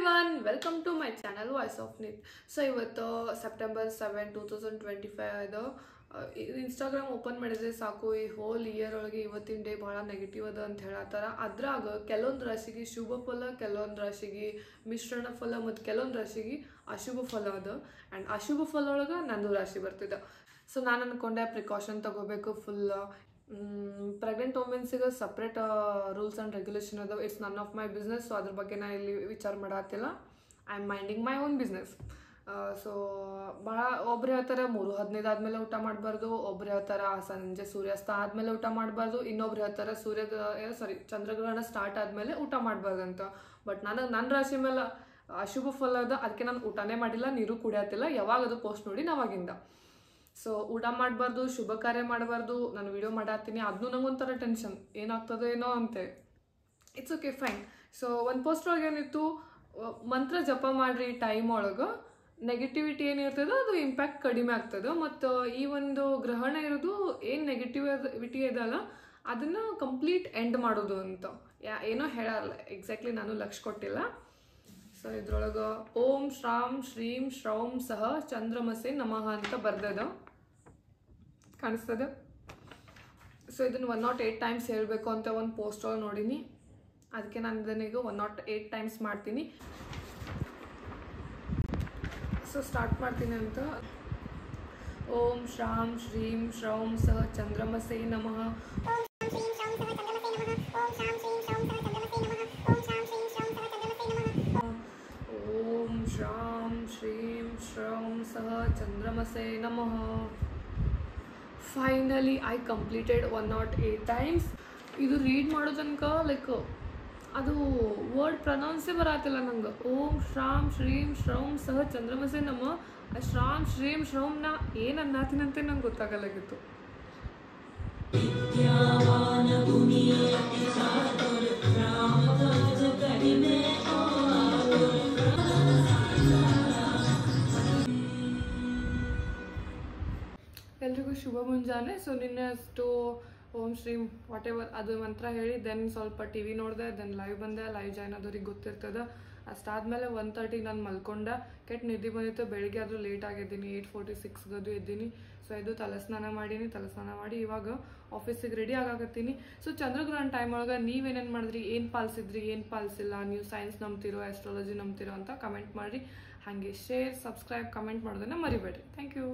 everyone, welcome to my channel Voice of Nit. So ಇವತ್ತು September 7 2025 ಅದು Instagram open ಮಾಡಿದ್ರೆ ಸಾಕು ಈ ಹೋಲ್ ಇಯರ್ ಒಳಗೆ ಇವತ್ತಿನ ಡೇ ಭಾಳ ನೆಗೆಟಿವ್ ಅದ ಅಂತ ಹೇಳತ್ತಾರ. ಅದ್ರಾಗ ಕೆಲವೊಂದು ರಾಶಿಗೆ ಶುಭ ಫಲ, ಕೆಲವೊಂದು ರಾಶಿಗೆ ಮಿಶ್ರಣ ಫಲ ಮತ್ತು ಕೆಲವೊಂದು ರಾಶಿಗೆ ಅಶುಭ ಫಲ ಅದ. ಆ್ಯಂಡ್ ಅಶುಭ ಫಲ ಒಳಗೆ ನಂದು ರಾಶಿ ಬರ್ತಿದ್ದ. ಸೊ ನಾನು ಅಂದ್ಕೊಂಡೆ ಪ್ರಿಕಾಷನ್ ತಗೋಬೇಕು. ಫುಲ್ ಪ್ರೆಗ್ನೆಂಟ್ ವುಮೆನ್ಸಿಗೆ ಸಪ್ರೇಟ್ ರೂಲ್ಸ್ ಆ್ಯಂಡ್ ರೆಗ್ಯುಲೇಷನ್ ಅದಾವ. It's none of my business. So ಅದ್ರ ಬಗ್ಗೆ ನಾನು ಇಲ್ಲಿ ವಿಚಾರ ಮಾಡತ್ತಿಲ್ಲ. I am minding my own business. So ಭಾಳ ಒಬ್ರು ಹೇಳ್ತಾರೆ 3:15 ಆದಮೇಲೆ ಊಟ ಮಾಡಬಾರ್ದು, ಒಬ್ರು ಹೇಳ್ತಾರೆ ಸಂಜೆ ಸೂರ್ಯಾಸ್ತ ಆದಮೇಲೆ ಊಟ ಮಾಡಬಾರ್ದು, ಇನ್ನೊಬ್ರು ಹೇಳ್ತಾರೆ ಚಂದ್ರಗ್ರಹಣ ಸ್ಟಾರ್ಟ್ ಆದಮೇಲೆ ಊಟ ಮಾಡಬಾರ್ದು ಅಂತ. ಬಟ್ ನನಗೆ ನನ್ನ ರಾಶಿ ಮೇಲೆ ಅಶುಭ ಫಲ ಅದ, ಅದಕ್ಕೆ ನಾನು ಊಟನೇ ಮಾಡಿಲ್ಲ, ನೀರು ಕುಡಿಯತ್ತಿಲ್ಲ. ಯಾವಾಗ ಅದು ಪೋಸ್ಟ್ ನೋಡಿ ನಾವಾಗಿಂದ. ಸೊ ಊಟ ಮಾಡಬಾರ್ದು, ಶುಭ ಕಾರ್ಯ ಮಾಡಬಾರ್ದು. ನಾನು ವಿಡಿಯೋ ಮಾಡತ್ತೀನಿ, ಅದನ್ನೂ ನಂಗೊಂಥರ ಟೆನ್ಷನ್, ಏನಾಗ್ತದೋ ಏನೋ ಅಂತೆ. It's okay, fine. ಸೊ ಒಂದು ಪೋಸ್ಟ್ ಒಳಗೆ ಏನಿತ್ತು, ಮಂತ್ರ ಜಪ ಮಾಡಿರಿ ಟೈಮ್ ಒಳಗೆ ನೆಗೆಟಿವಿಟಿ ಏನಿರ್ತದೋ ಅದು ಇಂಪ್ಯಾಕ್ಟ್ ಕಡಿಮೆ ಆಗ್ತದೆ. ಮತ್ತು ಈ ಒಂದು ಗ್ರಹಣ ಇರೋದು ಏನು ನೆಗೆಟಿವಿಟಿ ಇದಲ್ಲ ಅದನ್ನು ಕಂಪ್ಲೀಟ್ ಎಂಡ್ ಮಾಡೋದು ಅಂತ ಏನೋ ಹೇಳಲ್ಲ. ಎಕ್ಸಾಕ್ಟ್ಲಿ ನಾನು ಲಕ್ಷ ಕೊಟ್ಟಿಲ್ಲ. ಸೊ ಇದ್ರೊಳಗೆ ಓಂ ಶ್ರಾಂ ಶ್ರೀಂ ಶ್ರೌಂ ಸಹ ಚಂದ್ರಮಸೆ ನಮಃ ಅಂತ ಬರ್ದದ, ಕಾಣಿಸ್ತದೆ. ಸೊ ಇದನ್ನು 108 ಟೈಮ್ಸ್ ಹೇಳಬೇಕು ಅಂತ ಒಂದು ಪೋಸ್ಟ್ ಒಳಗೆ ನೋಡೀನಿ. ಅದಕ್ಕೆ ನಾನು ಇದನ್ನೀಗ 108 ಟೈಮ್ಸ್ ಮಾಡ್ತೀನಿ. ಸೊ ಸ್ಟಾರ್ಟ್ ಮಾಡ್ತೀನಿ ಅಂತ. ಓಂ ಶ್ರಾಂ ಶ್ರೀಂ ಶ್ರೌಂ ಸಹ ಚಂದ್ರಮಸೆ ನಮಃ. ಓಂ ಶ್ರಾಂ ಶ್ರೀಂ ಶ್ರೌಂ ಸಹ ಚಂದ್ರಮಸೆ ನಮಃ. Finally I completed 108 times. ಇದು ರೀಡ್ ಮಾಡೋ ತನಕ ಲೈಕ್ ಅದು ವರ್ಡ್ ಪ್ರನೌನ್ಸೇ ಬರತ್ತಿಲ್ಲ ನಂಗೆ. ಓಂ ಶ್ರಾಂ ಶ್ರೀಂ ಶ್ರೌಂ ಸಹ ಚಂದ್ರಮಸೆ ನಮಃ. ಆ ಶ್ರಾಂ ಶ್ರೀಂ ಶ್ರೌಂನ ಏನು ಅನ್ನತ್ತೀನಂತೆ ನಂಗೆ ಗೊತ್ತಾಗಲಾಗಿತ್ತು. ಎಲ್ರಿಗೂ ಶುಭ ಮುಂಜಾನೆ. ಸೊ ನಿನ್ನೆ ಅಷ್ಟು ಓಂ ಶ್ರೀಂ ವಾಟ್ ಎವರ್ ಅದು ಮಂತ್ರ ಹೇಳಿ ದೆನ್ ಸ್ವಲ್ಪ ಟಿ ವಿ ನೋಡಿದೆ, ದೆನ್ ಲೈವ್ ಬಂದೆ. ಲೈವ್ ಜಾಯ್ನ್ ಆದವ್ರಿಗೆ ಗೊತ್ತಿರ್ತದೆ. ಅಷ್ಟಾದ್ಮೇಲೆ 1:30 ನಾನು ಮಲ್ಕೊಂಡೆ. ಕೆಟ್ಟ ನಿದ್ದೆ ಬಂದಿತ್ತು. ಬೆಳಿಗ್ಗೆ ಆದರೂ ಲೇಟ್ ಆಗಿದ್ದೀನಿ, 8:46 ಎದ್ದೀನಿ. ಸೊ ಇದು ತಲೆಸ್ನಾನ ಮಾಡಿ ಇವಾಗ ಆಫೀಸಿಗೆ ರೆಡಿ ಆಗಾಕತ್ತೀನಿ. ಸೊ ಚಂದ್ರಗ್ರಹಣ ಟೈಮ್ ಒಳಗೆ ನೀವೇನೇನು ಮಾಡಿದ್ರಿ, ಏನು ಪಾಲಿಸಿದ್ರಿ, ಏನು ಪಾಲಿಸಿಲ್ಲ, ನೀವು ಸೈನ್ಸ್ ನಂಬ್ತಿರೋ ಆಸ್ಟ್ರಾಲಜಿ ನಂಬ್ತಿರೋ ಅಂತ ಕಮೆಂಟ್ ಮಾಡಿರಿ. ಹಾಗೆ ಶೇರ್, ಸಬ್ಸ್ಕ್ರೈಬ್, ಕಮೆಂಟ್ ಮಾಡೋದನ್ನು ಮರಿಬೇಡ್ರಿ. Thank you.